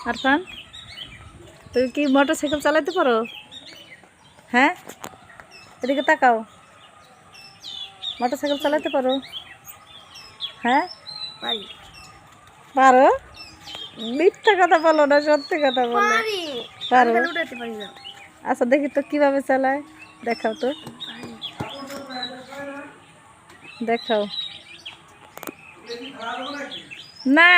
আরফান, তুমি কি মোটরসাইকেল চালাতে পারো? হ্যাঁ, এদিকে তাকাও। মোটরসাইকেল চালাতে পারো? হ্যাঁ, পারো। মিথ্যা কথা বলো না, সত্যি কথা বলো। পারো? আচ্ছা দেখি তো কিভাবে চালায়, দেখাও তো, দেখাও। না,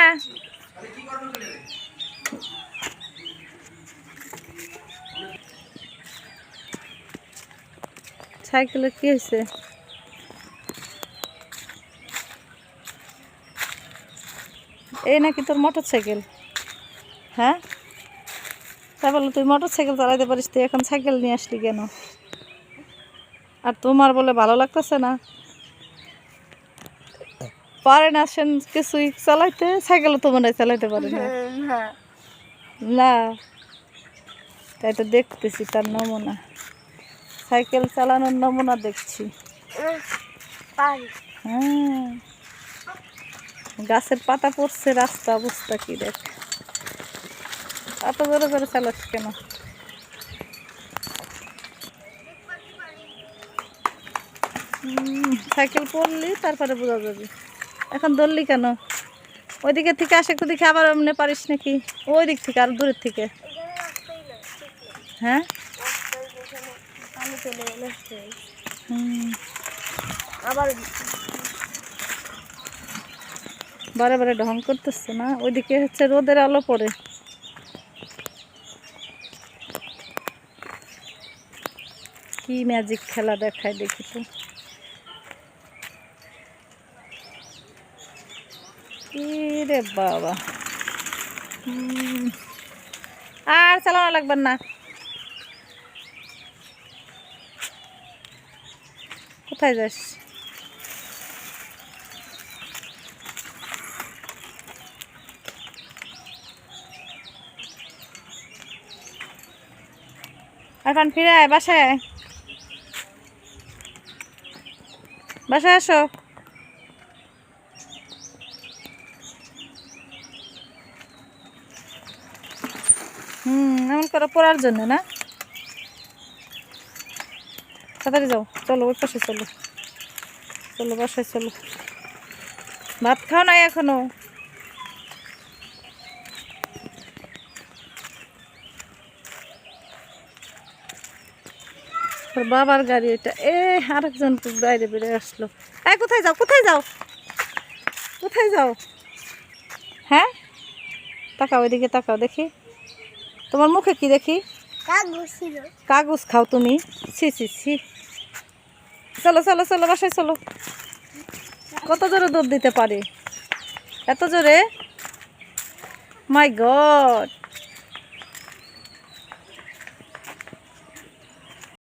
সাইকেলের কি হয়েছে? এই নাকি তোর মোটর সাইকেল? হ্যাঁ, তাই বলো তুই মোটর সাইকেল চালাইতে পারিস, তুই এখন সাইকেল নিয়ে আসলি কেন? আর তোমার বলে ভালো লাগতেছে না? পারে না সেন কিছুই চালাইতে, সাইকেলও তো মনে হয় চালাইতে পারে না। না, তাই তো দেখতেছি তার নমুনা, সাইকেল চালানোর নমুনা দেখছি। হ্যাঁ, গাছের পাতা পড়ছে, রাস্তা অবস্থা কি দেখ। এত জোরে জোরে চালাচ্ছি কেন? সাইকেল পড়লি তারপরে বোঝা যাবে, এখন ধরলি কেন? ওইদিকে থেকে আসে একটু দেখে, আবার এমনি পারিস নাকি? ওই দিক থেকে আর দূরের থেকে? হ্যাঁ, বারে বারে ঢং করতেছে না? ওইদিকে হচ্ছে রোদের আলো পড়ে। কি ম্যাজিক খেলা দেখায় দেখি তো। রে বাবা, আর চালানো লাগবে না। কোথায় যাস? এখন ফিরে আয়, বাসায় আয়, বাসায় আসো। এমন করে পড়ার জন্য না? তাড়াতাড়ি যাও, চলো ওই পাশে চলো, চলো বাসায় চলো। ভাত খাও নাই এখনো? বাবার গাড়ি এটা। আরেকজন বাইরে বেরিয়ে আসলো। কোথায় যাও, কোথায় যাও, কোথায় যাও? হ্যাঁ, তাকাও এদিকে, তাকাও দেখি, তোমার মুখে কি দেখি? কাগজ খাও তুমি? ছি ছি ছি। চলো চলো চলো, বাসায় চলো। কত জোরে দৌড় দিতে পারে, এত জোরে? মাই গড।